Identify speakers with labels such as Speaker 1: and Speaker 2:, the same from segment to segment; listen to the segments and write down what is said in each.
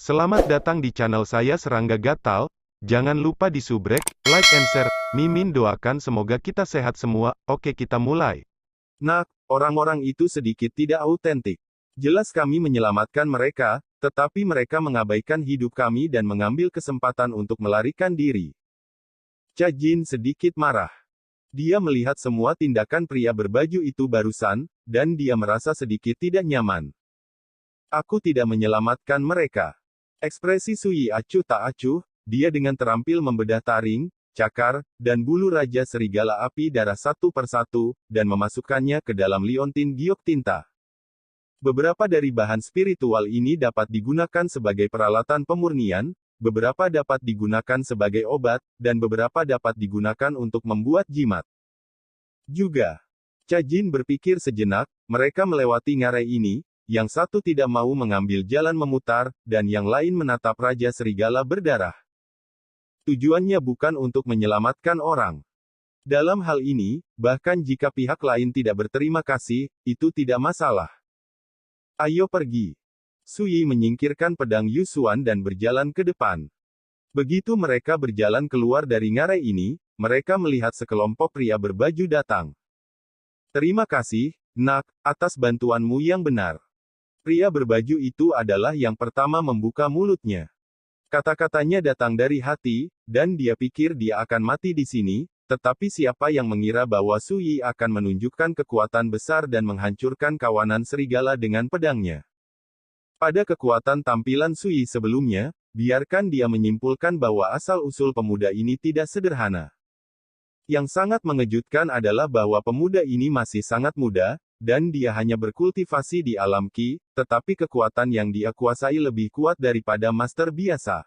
Speaker 1: Selamat datang di channel saya Serangga Gatal. Jangan lupa di subrek, like and share. Mimin doakan semoga kita sehat semua. Oke, kita mulai.
Speaker 2: Nah, orang-orang itu sedikit tidak autentik. Jelas kami menyelamatkan mereka, tetapi mereka mengabaikan hidup kami dan mengambil kesempatan untuk melarikan diri. Cha Jin sedikit marah. Dia melihat semua tindakan pria berbaju itu barusan, dan dia merasa sedikit tidak nyaman. Aku tidak menyelamatkan mereka. Ekspresi Sui acuh tak acuh, dia dengan terampil membedah taring, cakar, dan bulu raja serigala api darah satu persatu, dan memasukkannya ke dalam liontin giok tinta. Beberapa dari bahan spiritual ini dapat digunakan sebagai peralatan pemurnian, beberapa dapat digunakan sebagai obat, dan beberapa dapat digunakan untuk membuat jimat. Juga, Cha Jin berpikir sejenak, mereka melewati ngarai ini, yang satu tidak mau mengambil jalan memutar, dan yang lain menatap Raja Serigala berdarah. Tujuannya bukan untuk menyelamatkan orang. Dalam hal ini, bahkan jika pihak lain tidak berterima kasih, itu tidak masalah. Ayo pergi. Sui menyingkirkan pedang Yusuan dan berjalan ke depan. Begitu mereka berjalan keluar dari ngarai ini, mereka melihat sekelompok pria berbaju datang. Terima kasih, Nak, atas bantuanmu yang benar. Pria berbaju itu adalah yang pertama membuka mulutnya. Kata-katanya datang dari hati, dan dia pikir dia akan mati di sini, tetapi siapa yang mengira bahwa Sui akan menunjukkan kekuatan besar dan menghancurkan kawanan serigala dengan pedangnya. Pada kekuatan tampilan Sui sebelumnya, biarkan dia menyimpulkan bahwa asal-usul pemuda ini tidak sederhana. Yang sangat mengejutkan adalah bahwa pemuda ini masih sangat muda, dan dia hanya berkultivasi di alam Qi, tetapi kekuatan yang dia kuasai lebih kuat daripada master biasa.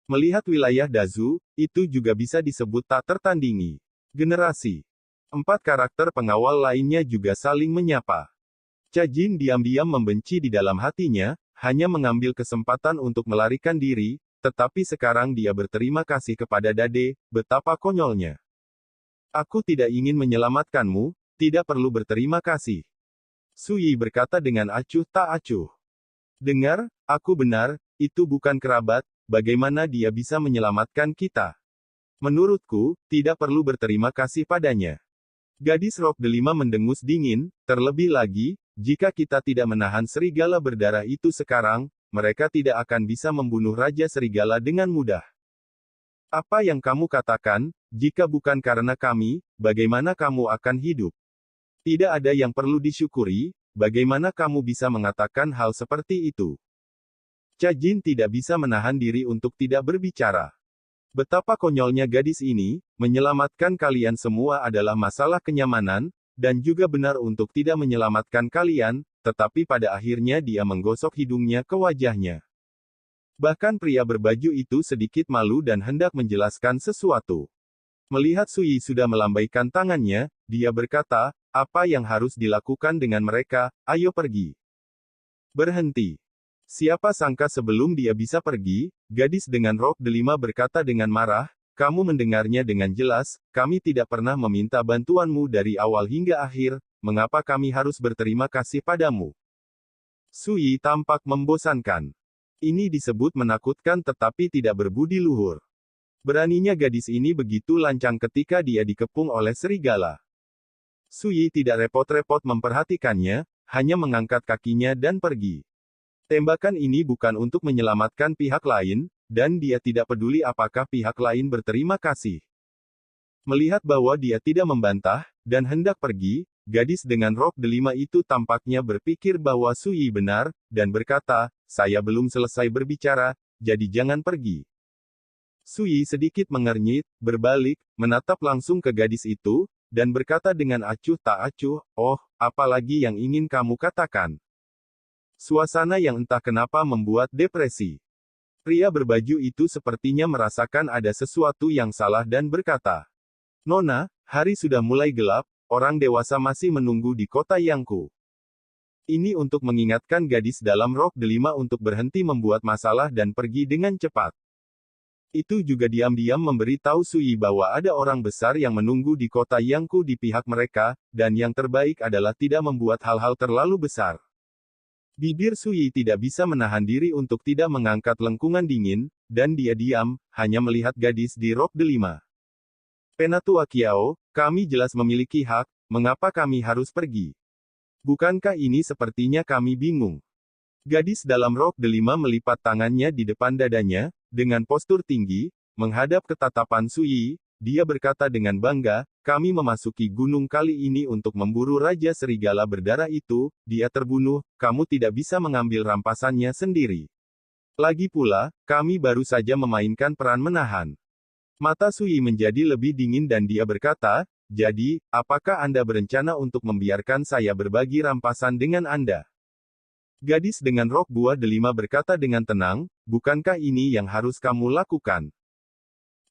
Speaker 2: Melihat wilayah Dazu, itu juga bisa disebut tak tertandingi. Generasi 4 karakter pengawal lainnya juga saling menyapa. Cha Jin diam-diam membenci di dalam hatinya, hanya mengambil kesempatan untuk melarikan diri, tetapi sekarang dia berterima kasih kepada Dade, betapa konyolnya. Aku tidak ingin menyelamatkanmu, tidak perlu berterima kasih. Sui berkata dengan acuh tak acuh. Dengar, aku benar, itu bukan kerabat, bagaimana dia bisa menyelamatkan kita? Menurutku, tidak perlu berterima kasih padanya. Gadis rok delima mendengus dingin, terlebih lagi, jika kita tidak menahan serigala berdarah itu sekarang, mereka tidak akan bisa membunuh Raja Serigala dengan mudah. Apa yang kamu katakan, jika bukan karena kami, bagaimana kamu akan hidup? Tidak ada yang perlu disyukuri, bagaimana kamu bisa mengatakan hal seperti itu? Cha Jin tidak bisa menahan diri untuk tidak berbicara. Betapa konyolnya gadis ini, menyelamatkan kalian semua adalah masalah kenyamanan, dan juga benar untuk tidak menyelamatkan kalian, tetapi pada akhirnya dia menggosok hidungnya ke wajahnya. Bahkan pria berbaju itu sedikit malu dan hendak menjelaskan sesuatu. Melihat Sui sudah melambaikan tangannya, dia berkata, apa yang harus dilakukan dengan mereka, ayo pergi. Berhenti. Siapa sangka sebelum dia bisa pergi, gadis dengan rok delima berkata dengan marah, kamu mendengarnya dengan jelas, kami tidak pernah meminta bantuanmu dari awal hingga akhir, mengapa kami harus berterima kasih padamu? Sui tampak membosankan. Ini disebut menakutkan tetapi tidak berbudi luhur. Beraninya gadis ini begitu lancang ketika dia dikepung oleh serigala. Sui tidak repot-repot memperhatikannya, hanya mengangkat kakinya dan pergi. Tembakan ini bukan untuk menyelamatkan pihak lain, dan dia tidak peduli apakah pihak lain berterima kasih. Melihat bahwa dia tidak membantah, dan hendak pergi, gadis dengan rok delima itu tampaknya berpikir bahwa Sui benar, dan berkata, saya belum selesai berbicara, jadi jangan pergi. Sui sedikit mengernyit, berbalik, menatap langsung ke gadis itu, dan berkata dengan acuh tak acuh, oh, apalagi yang ingin kamu katakan? Suasana yang entah kenapa membuat depresi. Pria berbaju itu sepertinya merasakan ada sesuatu yang salah dan berkata, Nona, hari sudah mulai gelap, orang dewasa masih menunggu di kota Yangku. Ini untuk mengingatkan gadis dalam rok delima untuk berhenti membuat masalah dan pergi dengan cepat. Itu juga diam-diam memberi tahu Sui bahwa ada orang besar yang menunggu di kota Yangku di pihak mereka, dan yang terbaik adalah tidak membuat hal-hal terlalu besar. Bibir Sui tidak bisa menahan diri untuk tidak mengangkat lengkungan dingin, dan dia diam, hanya melihat gadis di rok delima. Penatua Kiao, kami jelas memiliki hak, mengapa kami harus pergi? Bukankah ini sepertinya kami bingung? Gadis dalam rok delima melipat tangannya di depan dadanya, dengan postur tinggi, menghadap ke tatapan Sui, dia berkata dengan bangga, kami memasuki gunung kali ini untuk memburu Raja Serigala berdarah itu, dia terbunuh, kamu tidak bisa mengambil rampasannya sendiri. Lagi pula, kami baru saja memainkan peran menahan. Mata Sui menjadi lebih dingin dan dia berkata, jadi, apakah Anda berencana untuk membiarkan saya berbagi rampasan dengan Anda? Gadis dengan rok buah delima berkata dengan tenang, bukankah ini yang harus kamu lakukan?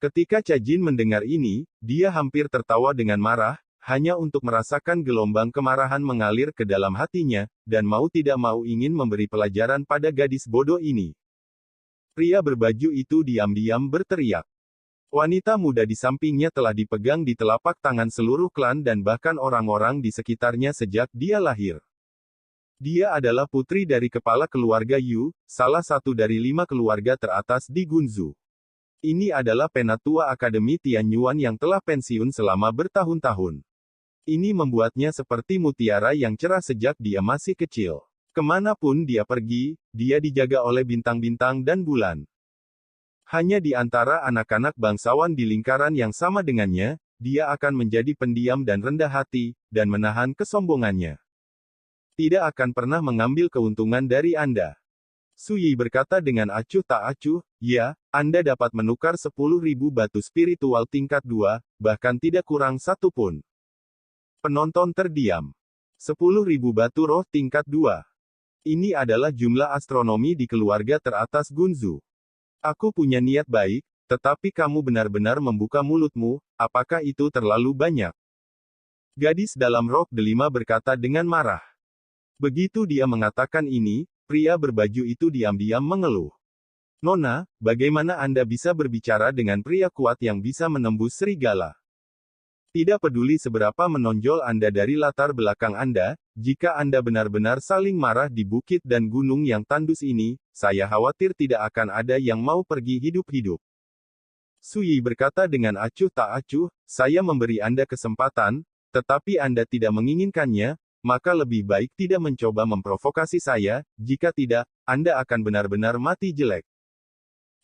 Speaker 2: Ketika Cajin mendengar ini, dia hampir tertawa dengan marah, hanya untuk merasakan gelombang kemarahan mengalir ke dalam hatinya, dan mau tidak mau ingin memberi pelajaran pada gadis bodoh ini. Pria berbaju itu diam-diam berteriak. Wanita muda di sampingnya telah dipegang di telapak tangan seluruh klan dan bahkan orang-orang di sekitarnya sejak dia lahir. Dia adalah putri dari kepala keluarga Yu, salah satu dari 5 keluarga teratas di Gunzu. Ini adalah penatua Akademi Tianyuan yang telah pensiun selama bertahun-tahun. Ini membuatnya seperti mutiara yang cerah sejak dia masih kecil. Kemanapun dia pergi, dia dijaga oleh bintang-bintang dan bulan. Hanya di antara anak-anak bangsawan di lingkaran yang sama dengannya, dia akan menjadi pendiam dan rendah hati, dan menahan kesombongannya. Tidak akan pernah mengambil keuntungan dari Anda. Sui berkata dengan acuh tak acuh, ya, Anda dapat menukar 10.000 batu spiritual tingkat 2, bahkan tidak kurang satu pun. Penonton terdiam. 10.000 batu roh tingkat 2. Ini adalah jumlah astronomi di keluarga teratas Gunzu. Aku punya niat baik, tetapi kamu benar-benar membuka mulutmu, apakah itu terlalu banyak? Gadis dalam rok delima berkata dengan marah. Begitu dia mengatakan ini, pria berbaju itu diam-diam mengeluh. Nona, bagaimana Anda bisa berbicara dengan pria kuat yang bisa menembus serigala? Tidak peduli seberapa menonjol Anda dari latar belakang Anda, jika Anda benar-benar saling marah di bukit dan gunung yang tandus ini, saya khawatir tidak akan ada yang mau pergi hidup-hidup. Sui berkata dengan acuh tak acuh, saya memberi Anda kesempatan, tetapi Anda tidak menginginkannya, maka lebih baik tidak mencoba memprovokasi saya, jika tidak, Anda akan benar-benar mati jelek.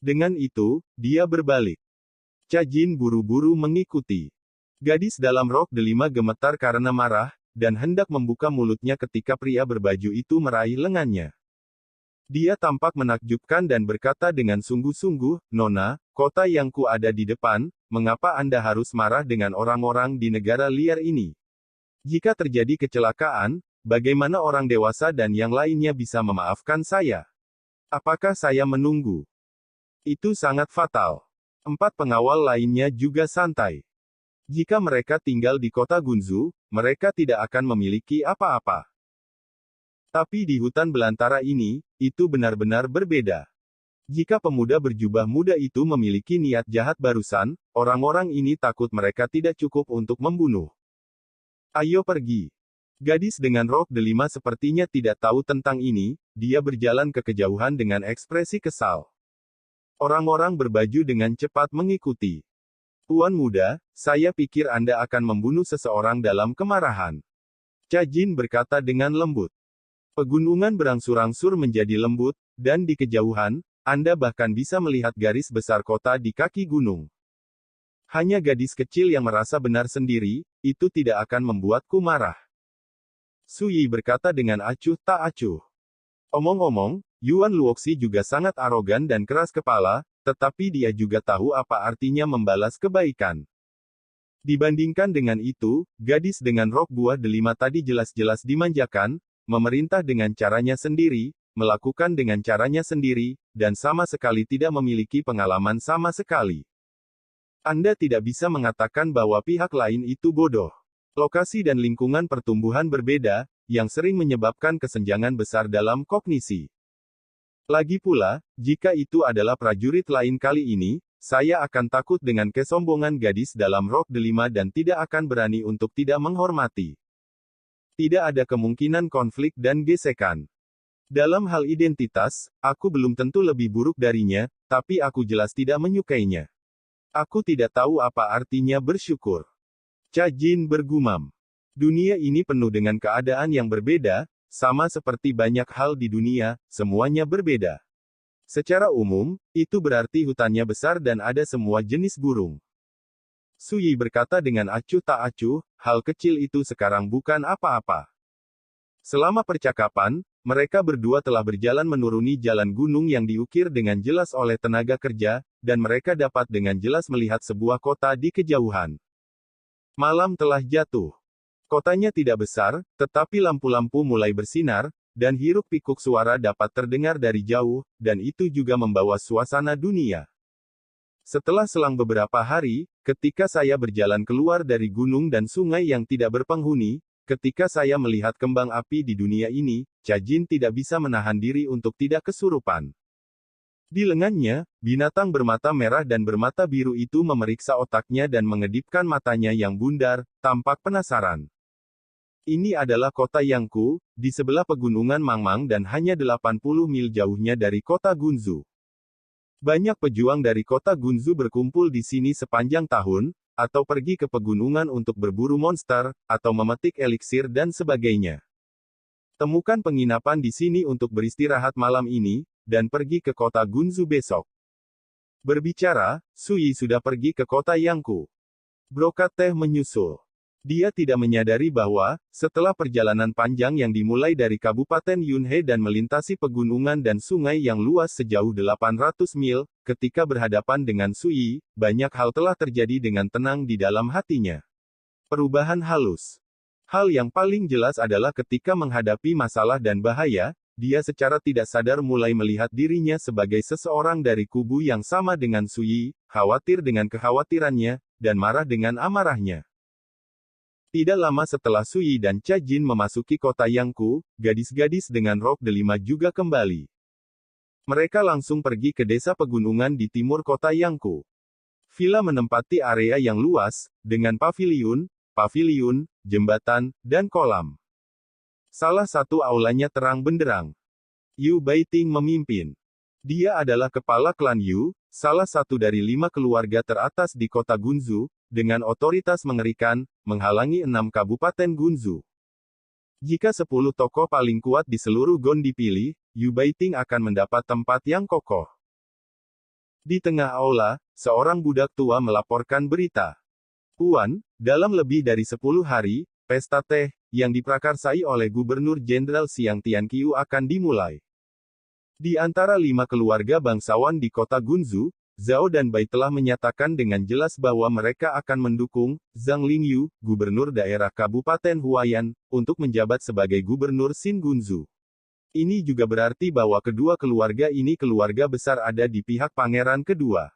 Speaker 2: Dengan itu, dia berbalik. Cajin buru-buru mengikuti. Gadis dalam rok delima gemetar karena marah, dan hendak membuka mulutnya ketika pria berbaju itu meraih lengannya. Dia tampak menakjubkan dan berkata dengan sungguh-sungguh, Nona, kota yang ku ada di depan, mengapa Anda harus marah dengan orang-orang di negara liar ini? Jika terjadi kecelakaan, bagaimana orang dewasa dan yang lainnya bisa memaafkan saya? Apakah saya menunggu? Itu sangat fatal. 4 pengawal lainnya juga santai. Jika mereka tinggal di kota Gunzu, mereka tidak akan memiliki apa-apa. Tapi di hutan belantara ini, itu benar-benar berbeda. Jika pemuda berjubah muda itu memiliki niat jahat barusan, orang-orang ini takut mereka tidak cukup untuk membunuh. Ayo pergi. Gadis dengan rok delima sepertinya tidak tahu tentang ini, dia berjalan ke kejauhan dengan ekspresi kesal. Orang-orang berbaju dengan cepat mengikuti. Tuan muda, saya pikir Anda akan membunuh seseorang dalam kemarahan. Cajin berkata dengan lembut. Pegunungan berangsur-angsur menjadi lembut, dan di kejauhan, Anda bahkan bisa melihat garis besar kota di kaki gunung. Hanya gadis kecil yang merasa benar sendiri, itu tidak akan membuatku marah. Sui berkata dengan acuh tak acuh. Omong-omong, Yuan Luoxi juga sangat arogan dan keras kepala, tetapi dia juga tahu apa artinya membalas kebaikan. Dibandingkan dengan itu, gadis dengan rok buah delima tadi jelas-jelas dimanjakan, memerintah dengan caranya sendiri, melakukan dengan caranya sendiri, dan sama sekali tidak memiliki pengalaman sama sekali. Anda tidak bisa mengatakan bahwa pihak lain itu bodoh. Lokasi dan lingkungan pertumbuhan berbeda, yang sering menyebabkan kesenjangan besar dalam kognisi. Lagi pula, jika itu adalah prajurit lain kali ini, saya akan takut dengan kesombongan gadis dalam rok delima dan tidak akan berani untuk tidak menghormati. Tidak ada kemungkinan konflik dan gesekan. Dalam hal identitas, aku belum tentu lebih buruk darinya, tapi aku jelas tidak menyukainya. Aku tidak tahu apa artinya bersyukur. Cha Jin bergumam. Dunia ini penuh dengan keadaan yang berbeda, sama seperti banyak hal di dunia, semuanya berbeda. Secara umum, itu berarti hutannya besar dan ada semua jenis burung. Su Yi berkata dengan acuh tak acuh, hal kecil itu sekarang bukan apa-apa. Selama percakapan, mereka berdua telah berjalan menuruni jalan gunung yang diukir dengan jelas oleh tenaga kerja, dan mereka dapat dengan jelas melihat sebuah kota di kejauhan. Malam telah jatuh. Kotanya tidak besar, tetapi lampu-lampu mulai bersinar, dan hiruk-pikuk suara dapat terdengar dari jauh, dan itu juga membawa suasana dunia. Setelah selang beberapa hari, ketika saya berjalan keluar dari gunung dan sungai yang tidak berpenghuni, ketika saya melihat kembang api di dunia ini, Cha Jin tidak bisa menahan diri untuk tidak kesurupan. Di lengannya, binatang bermata merah dan bermata biru itu memeriksa otaknya dan mengedipkan matanya yang bundar, tampak penasaran. Ini adalah kota Yangku, di sebelah pegunungan Mangmang dan hanya 80 mil jauhnya dari kota Gunzu. Banyak pejuang dari kota Gunzu berkumpul di sini sepanjang tahun, atau pergi ke pegunungan untuk berburu monster, atau memetik eliksir dan sebagainya. Temukan penginapan di sini untuk beristirahat malam ini, dan pergi ke kota Gunzu besok. Berbicara, Su Yi sudah pergi ke kota Yangku. Brokat teh menyusul. Dia tidak menyadari bahwa, setelah perjalanan panjang yang dimulai dari Kabupaten Yunhe dan melintasi pegunungan dan sungai yang luas sejauh 800 mil, ketika berhadapan dengan Su Yi, banyak hal telah terjadi dengan tenang di dalam hatinya. Perubahan halus. Hal yang paling jelas adalah ketika menghadapi masalah dan bahaya, dia secara tidak sadar mulai melihat dirinya sebagai seseorang dari kubu yang sama dengan Su Yi, khawatir dengan kekhawatirannya, dan marah dengan amarahnya. Tidak lama setelah Su Yi dan Cha Jin memasuki kota Yangku, gadis-gadis dengan rok delima juga kembali. Mereka langsung pergi ke desa pegunungan di timur kota Yangku. Villa menempati area yang luas, dengan paviliun, jembatan, dan kolam. Salah satu aulanya terang benderang. Yu Baiting memimpin. Dia adalah kepala klan Yu, salah satu dari 5 keluarga teratas di kota Gunzu, dengan otoritas mengerikan, menghalangi 6 kabupaten Gunzu. Jika 10 tokoh paling kuat di seluruh Gon dipilih, Yu Baiting akan mendapat tempat yang kokoh. Di tengah aula, seorang budak tua melaporkan berita. Puan, dalam lebih dari 10 hari, pesta teh, yang diprakarsai oleh Gubernur Jenderal Xiang Tianqiu akan dimulai. Di antara 5 keluarga bangsawan di kota Gunzu, Zhao dan Bai telah menyatakan dengan jelas bahwa mereka akan mendukung Zhang Lingyu, gubernur daerah Kabupaten Huaiyan, untuk menjabat sebagai gubernur Xin Gunzu. Ini juga berarti bahwa kedua keluarga ini keluarga besar ada di pihak pangeran kedua.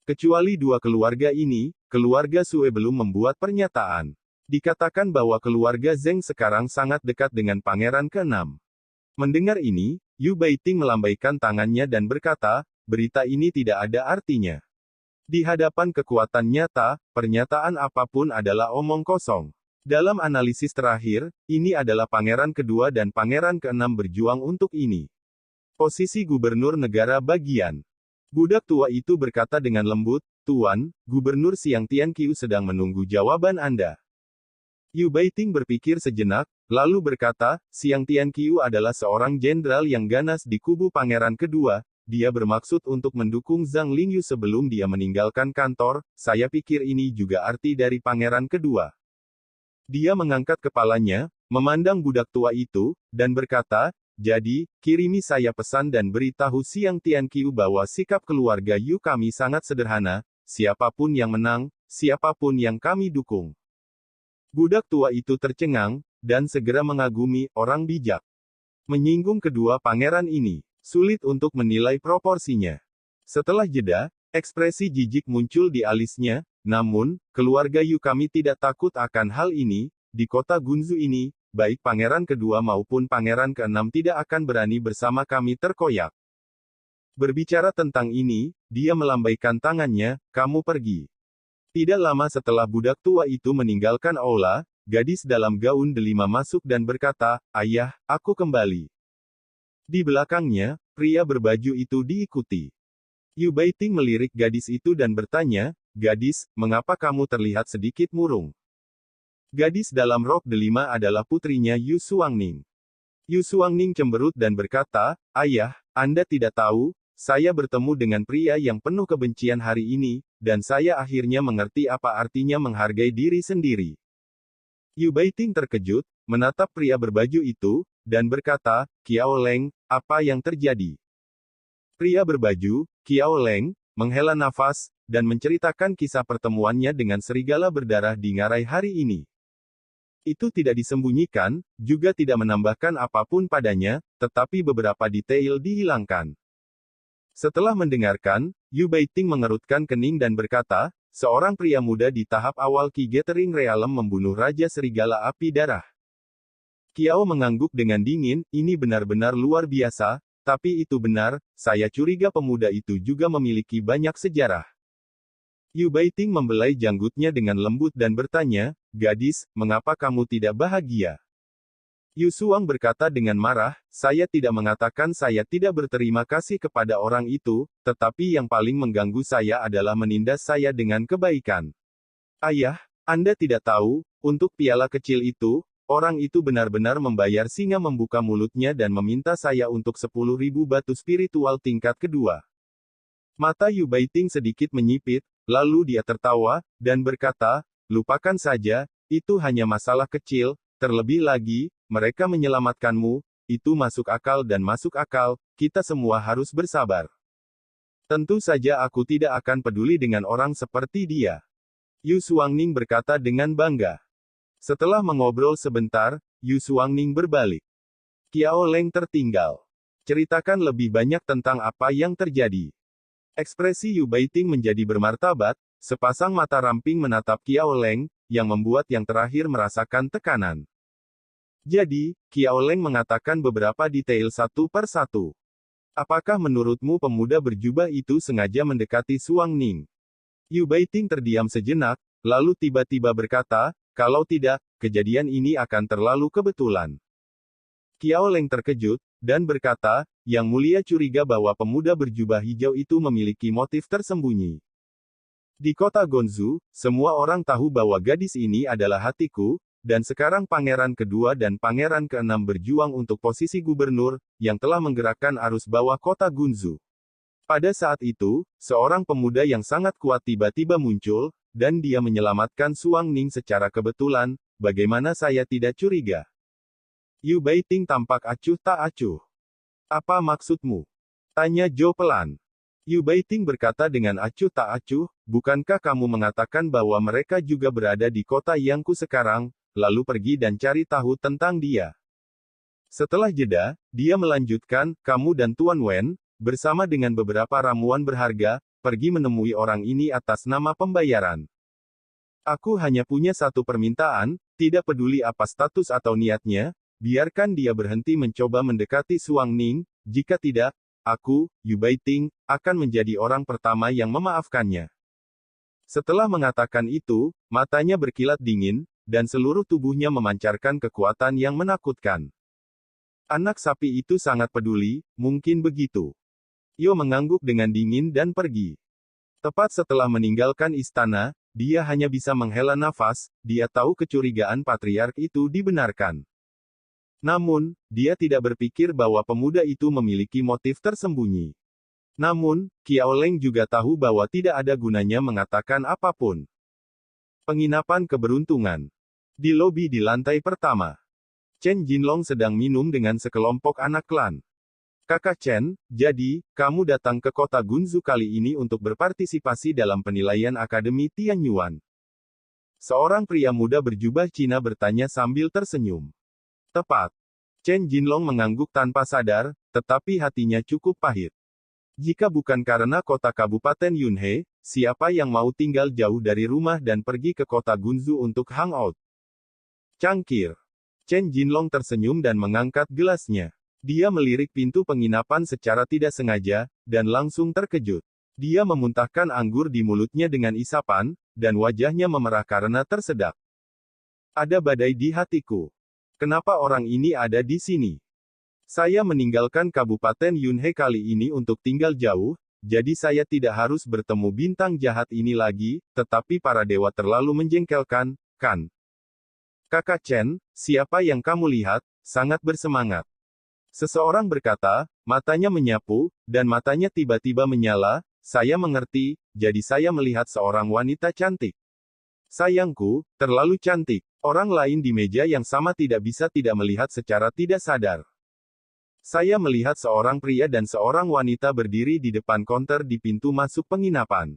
Speaker 2: Kecuali 2 keluarga ini, keluarga Sue belum membuat pernyataan. Dikatakan bahwa keluarga Zheng sekarang sangat dekat dengan pangeran ke-6. Mendengar ini, Yu Baiting melambaikan tangannya dan berkata, berita ini tidak ada artinya. Di hadapan kekuatan nyata, pernyataan apapun adalah omong kosong. Dalam analisis terakhir, ini adalah pangeran kedua dan pangeran ke-6 berjuang untuk ini. Posisi gubernur negara bagian. Budak tua itu berkata dengan lembut, Tuan, Gubernur Xiang Tianqiu sedang menunggu jawaban Anda. Yu Baiting berpikir sejenak, lalu berkata, Xiang Tianqiu adalah seorang jenderal yang ganas di kubu pangeran kedua. Dia bermaksud untuk mendukung Zhang Lingyu sebelum dia meninggalkan kantor, saya pikir ini juga arti dari pangeran kedua. Dia mengangkat kepalanya, memandang budak tua itu, dan berkata, jadi, kirimi saya pesan dan beritahu Xiang Tianqiu bahwa sikap keluarga Yu kami sangat sederhana, siapapun yang menang, siapapun yang kami dukung. Budak tua itu tercengang, dan segera mengagumi orang bijak. Menyinggung kedua pangeran ini. Sulit untuk menilai proporsinya. Setelah jeda, ekspresi jijik muncul di alisnya, namun, keluarga Yu kami tidak takut akan hal ini, di kota Gunzu ini, baik pangeran kedua maupun pangeran ke-6 tidak akan berani bersama kami terkoyak. Berbicara tentang ini, dia melambaikan tangannya, kamu pergi. Tidak lama setelah budak tua itu meninggalkan aula, gadis dalam gaun delima masuk dan berkata, ayah, aku kembali. Di belakangnya, pria berbaju itu diikuti. Yu Baiting melirik gadis itu dan bertanya, "Gadis, mengapa kamu terlihat sedikit murung?" Gadis dalam rok delima adalah putrinya Yu Suangning. Yu Suangning cemberut dan berkata, "Ayah, Anda tidak tahu, saya bertemu dengan pria yang penuh kebencian hari ini, dan saya akhirnya mengerti apa artinya menghargai diri sendiri." Yu Baiting terkejut, menatap pria berbaju itu, dan berkata, "Kiao Leng, apa yang terjadi?" Pria berbaju, Kiao Leng, menghela nafas, dan menceritakan kisah pertemuannya dengan serigala berdarah di ngarai hari ini. Itu tidak disembunyikan, juga tidak menambahkan apapun padanya, tetapi beberapa detail dihilangkan. Setelah mendengarkan, Yu Baiting mengerutkan kening dan berkata, "Seorang pria muda di tahap awal Ki Gathering Realm membunuh Raja Serigala Api Darah." Kiao mengangguk dengan dingin, "Ini benar-benar luar biasa. Tapi itu benar, saya curiga pemuda itu juga memiliki banyak sejarah." Yu Baiting membelai janggutnya dengan lembut dan bertanya, "Gadis, mengapa kamu tidak bahagia?" Yu Suang berkata dengan marah, "Saya tidak mengatakan saya tidak berterima kasih kepada orang itu, tetapi yang paling mengganggu saya adalah menindas saya dengan kebaikan. Ayah, Anda tidak tahu, untuk piala kecil itu, orang itu benar-benar membayar singa membuka mulutnya dan meminta saya untuk 10.000 batu spiritual tingkat kedua." Mata Yu Baiting sedikit menyipit, lalu dia tertawa, dan berkata, "Lupakan saja, itu hanya masalah kecil, terlebih lagi, mereka menyelamatkanmu, itu masuk akal dan masuk akal, kita semua harus bersabar. Tentu saja aku tidak akan peduli dengan orang seperti dia." Yu Suangning berkata dengan bangga. Setelah mengobrol sebentar, Yu Suangning berbalik. "Kiao Leng tertinggal. Ceritakan lebih banyak tentang apa yang terjadi." Ekspresi Yu Baiting menjadi bermartabat, sepasang mata ramping menatap Kiao Leng, yang membuat yang terakhir merasakan tekanan. "Jadi, Kiao Leng mengatakan beberapa detail satu per satu. Apakah menurutmu pemuda berjubah itu sengaja mendekati Suangning?" Yu Baiting terdiam sejenak, lalu tiba-tiba berkata, "Kalau tidak, kejadian ini akan terlalu kebetulan." Kiao Leng terkejut, dan berkata, "Yang Mulia curiga bahwa pemuda berjubah hijau itu memiliki motif tersembunyi. Di kota Gonzu, semua orang tahu bahwa gadis ini adalah hatiku, dan sekarang Pangeran kedua dan Pangeran keenam berjuang untuk posisi gubernur, yang telah menggerakkan arus bawah kota Gunzu. Pada saat itu, seorang pemuda yang sangat kuat tiba-tiba muncul, dan dia menyelamatkan Suangning secara kebetulan, bagaimana saya tidak curiga?" Yu Baiting tampak acuh tak acuh. "Apa maksudmu?" tanya Jo pelan. Yu Baiting berkata dengan acuh tak acuh, "Bukankah kamu mengatakan bahwa mereka juga berada di kota Yangku sekarang, lalu pergi dan cari tahu tentang dia?" Setelah jeda, dia melanjutkan, "Kamu dan Tuan Wen, bersama dengan beberapa ramuan berharga, pergi menemui orang ini atas nama pembayaran. Aku hanya punya satu permintaan, tidak peduli apa status atau niatnya, biarkan dia berhenti mencoba mendekati Suangning, jika tidak, aku, Yu Baiting, akan menjadi orang pertama yang memaafkannya." Setelah mengatakan itu, matanya berkilat dingin, dan seluruh tubuhnya memancarkan kekuatan yang menakutkan. "Anak sapi itu sangat peduli, mungkin begitu." Yo mengangguk dengan dingin dan pergi. Tepat setelah meninggalkan istana, dia hanya bisa menghela nafas, dia tahu kecurigaan patriark itu dibenarkan. Namun, dia tidak berpikir bahwa pemuda itu memiliki motif tersembunyi. Namun, Kiao Leng juga tahu bahwa tidak ada gunanya mengatakan apapun. Penginapan keberuntungan. Di lobi di lantai pertama. Chen Jinlong sedang minum dengan sekelompok anak klan. "Kakak Chen, jadi, kamu datang ke kota Gunzu kali ini untuk berpartisipasi dalam penilaian Akademi Tianyuan?" Seorang pria muda berjubah Cina bertanya sambil tersenyum. "Tepat." Chen Jinlong mengangguk tanpa sadar, tetapi hatinya cukup pahit. Jika bukan karena kota Kabupaten Yunhe, siapa yang mau tinggal jauh dari rumah dan pergi ke kota Gunzu untuk hangout? Cangkir. Chen Jinlong tersenyum dan mengangkat gelasnya. Dia melirik pintu penginapan secara tidak sengaja, dan langsung terkejut. Dia memuntahkan anggur di mulutnya dengan isapan, dan wajahnya memerah karena tersedak. "Ada badai di hatiku. Kenapa orang ini ada di sini?" Saya meninggalkan Kabupaten Yunhe kali ini untuk tinggal jauh, jadi saya tidak harus bertemu bintang jahat ini lagi, tetapi para dewa terlalu menjengkelkan, kan? Kakak Chen, siapa yang kamu lihat, sangat bersemangat. Seseorang berkata, matanya menyapu, dan matanya tiba-tiba menyala. Saya mengerti, jadi saya melihat seorang wanita cantik. Sayangku, terlalu cantik. Orang lain di meja yang sama tidak bisa tidak melihat secara tidak sadar. Saya melihat seorang pria dan seorang wanita berdiri di depan konter di pintu masuk penginapan.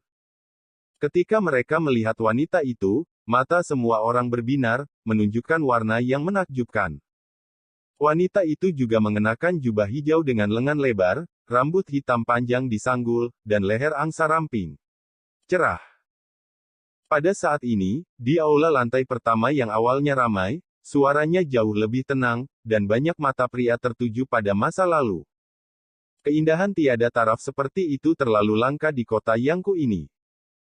Speaker 2: Ketika mereka melihat wanita itu, mata semua orang berbinar, menunjukkan warna yang menakjubkan. Wanita itu juga mengenakan jubah hijau dengan lengan lebar, rambut hitam panjang disanggul, dan leher angsa ramping. Cerah. Pada saat ini, di aula lantai pertama yang awalnya ramai, suaranya jauh lebih tenang, dan banyak mata pria tertuju pada masa lalu. Keindahan tiada taraf seperti itu terlalu langka di kota Yangku ini.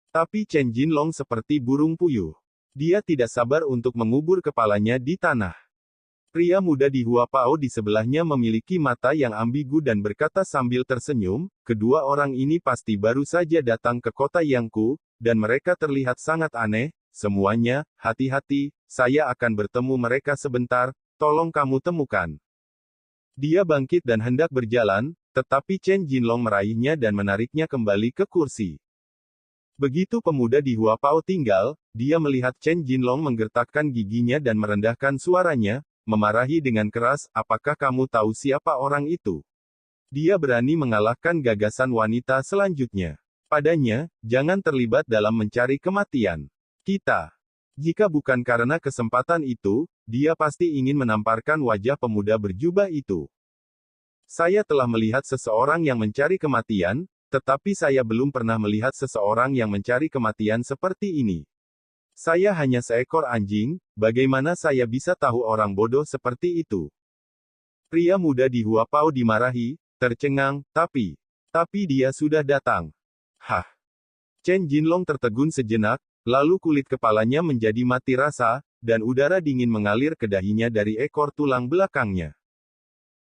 Speaker 2: Tapi Chen Jinlong seperti burung puyuh. Dia tidak sabar untuk mengubur kepalanya di tanah. Pria muda di Huapao di sebelahnya memiliki mata yang ambigu dan berkata sambil tersenyum, kedua orang ini pasti baru saja datang ke kota Yangku, dan mereka terlihat sangat aneh, semuanya, hati-hati, saya akan bertemu mereka sebentar, tolong kamu temukan. Dia bangkit dan hendak berjalan, tetapi Chen Jinlong meraihnya dan menariknya kembali ke kursi. Begitu pemuda di Huapao tinggal, dia melihat Chen Jinlong menggertakkan giginya dan merendahkan suaranya, memarahi dengan keras, apakah kamu tahu siapa orang itu? Dia berani mengalahkan gagasan wanita selanjutnya. Padanya, jangan terlibat dalam mencari kematian. Jika bukan karena kesempatan itu, dia pasti ingin menamparkan wajah pemuda berjubah itu. Saya telah melihat seseorang yang mencari kematian, tetapi saya belum pernah melihat seseorang yang mencari kematian seperti ini. Saya hanya seekor anjing, bagaimana saya bisa tahu orang bodoh seperti itu? Pria muda di Huapao dimarahi, tercengang, tapi dia sudah datang. Hah? Chen Jinlong tertegun sejenak, lalu kulit kepalanya menjadi mati rasa, dan udara dingin mengalir ke dahinya dari ekor tulang belakangnya.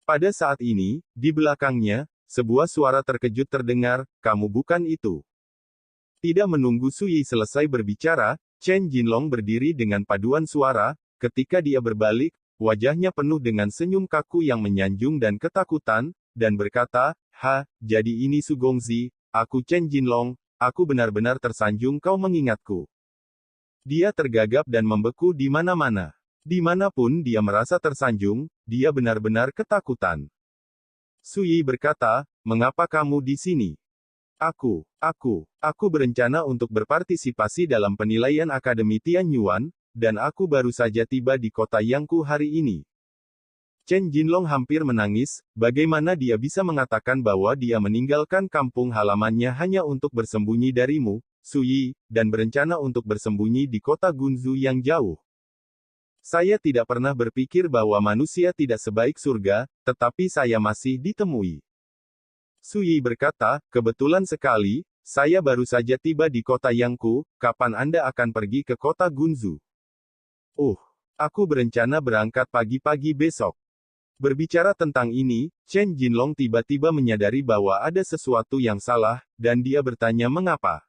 Speaker 2: Pada saat ini, di belakangnya, sebuah suara terkejut terdengar, kamu bukan itu. Tidak menunggu Sui selesai berbicara, Chen Jinlong berdiri dengan paduan suara, ketika dia berbalik, wajahnya penuh dengan senyum kaku yang menyanjung dan ketakutan, dan berkata, jadi ini Su Gongzi, aku Chen Jinlong, aku benar-benar tersanjung kau mengingatku. Dia tergagap dan membeku di mana-mana. Dimanapun dia merasa tersanjung, dia benar-benar ketakutan. Sui berkata, mengapa kamu di sini? Aku berencana untuk berpartisipasi dalam penilaian Akademi Tianyuan, dan aku baru saja tiba di kota Yangku hari ini. Chen Jinlong hampir menangis, bagaimana dia bisa mengatakan bahwa dia meninggalkan kampung halamannya hanya untuk bersembunyi darimu, Sui, dan berencana untuk bersembunyi di kota Gunzu yang jauh. Saya tidak pernah berpikir bahwa manusia tidak sebaik surga, tetapi saya masih ditemui. Sui berkata, kebetulan sekali, saya baru saja tiba di kota Yangku, kapan Anda akan pergi ke kota Gunzu? Aku berencana berangkat pagi-pagi besok. Berbicara tentang ini, Chen Jinlong tiba-tiba menyadari bahwa ada sesuatu yang salah, dan dia bertanya mengapa.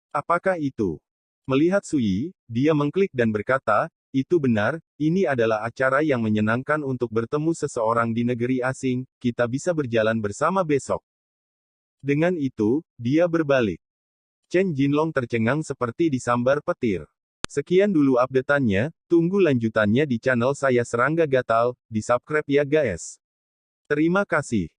Speaker 2: Apakah itu? Melihat Sui, dia mengklik dan berkata, itu benar, ini adalah acara yang menyenangkan untuk bertemu seseorang di negeri asing, kita bisa berjalan bersama besok. Dengan itu, dia berbalik. Chen Jinlong tercengang seperti disambar petir. Sekian dulu update-annya, tunggu lanjutannya di channel saya Serangga Gatal, di subscribe ya guys. Terima kasih.